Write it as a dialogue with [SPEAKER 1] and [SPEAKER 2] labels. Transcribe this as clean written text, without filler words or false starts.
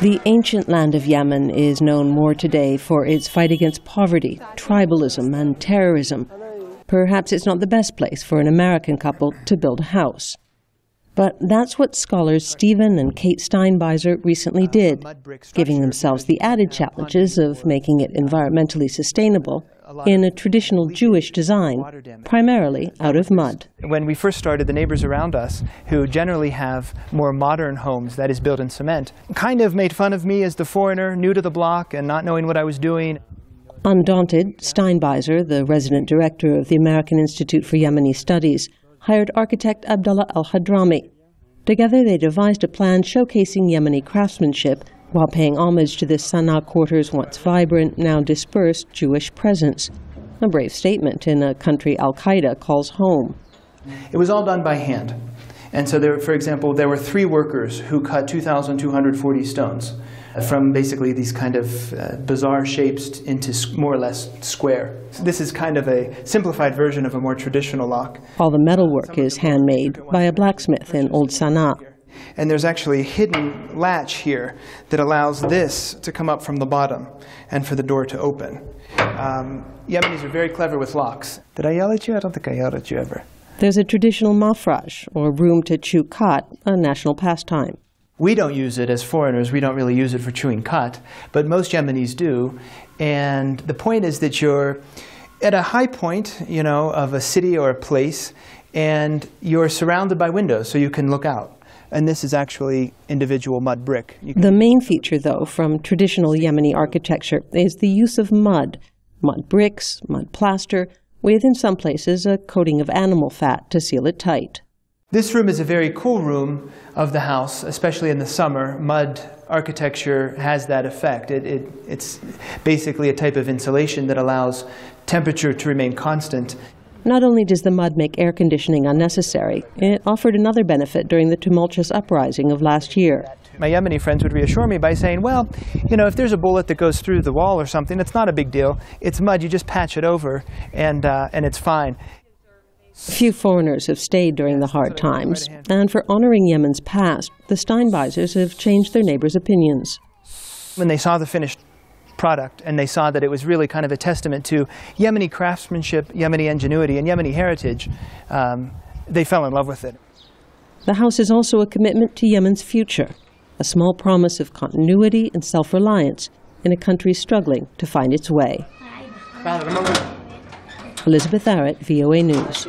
[SPEAKER 1] The ancient land of Yemen is known more today for its fight against poverty, tribalism, and terrorism. Perhaps it's not the best place for an American couple to build a house. But that's what scholars Stephen and Kate Steinbeiser recently did, giving themselves the added challenges of making it environmentally sustainable in a traditional Jewish design, primarily out of mud.
[SPEAKER 2] When we first started, the neighbors around us, who generally have more modern homes, that is built in cement, kind of made fun of me as the foreigner, new to the block and not knowing what I was doing.
[SPEAKER 1] Undaunted, Steinbeiser, the resident director of the American Institute for Yemeni Studies, hired architect Abdullah al-Hadrami. Together they devised a plan showcasing Yemeni craftsmanship while paying homage to the Sana'a Quarter's once vibrant, now dispersed Jewish presence. A brave statement in a country al-Qaeda calls home.
[SPEAKER 2] It was all done by hand. And so, for example, there were 3 workers who cut 2,240 stones from basically these kind of bizarre shapes into more or less square. So this is kind of a simplified version of a more traditional lock.
[SPEAKER 1] All the metalwork is handmade by a blacksmith in Old Sana'a.
[SPEAKER 2] And there's actually a hidden latch here that allows this to come up from the bottom and for the door to open. Yemenis are very clever with locks. Did I yell at you? I don't think I yelled at you ever.
[SPEAKER 1] There's a traditional mafrash, or room to chew khat, a national pastime.
[SPEAKER 2] We don't use it as foreigners. We don't really use it for chewing khat, but most Yemenis do. And the point is that you're at a high point, of a city or a place, and you're surrounded by windows, so you can look out. And this is actually individual mud brick.
[SPEAKER 1] The main feature, though, from traditional Yemeni architecture is the use of mud. Mud bricks, mud plaster, with, in some places, a coating of animal fat to seal it tight.
[SPEAKER 2] This room is a very cool room of the house, especially in the summer. Mud architecture has that effect. It's basically a type of insulation that allows temperature to remain constant.
[SPEAKER 1] Not only does the mud make air conditioning unnecessary, it offered another benefit during the tumultuous uprising of last year.
[SPEAKER 2] My Yemeni friends would reassure me by saying, well, if there's a bullet that goes through the wall or something, it's not a big deal. It's mud, you just patch it over, and it's fine.
[SPEAKER 1] Few foreigners have stayed during the hard times, and for honoring Yemen's past, the Steinbeisers have changed their neighbors' opinions.
[SPEAKER 2] When they saw the finished product, and they saw that it was really kind of a testament to Yemeni craftsmanship, Yemeni ingenuity, and Yemeni heritage, they fell in love with it.
[SPEAKER 1] The house is also a commitment to Yemen's future, a small promise of continuity and self-reliance in a country struggling to find its way. Elizabeth Arrott, VOA News.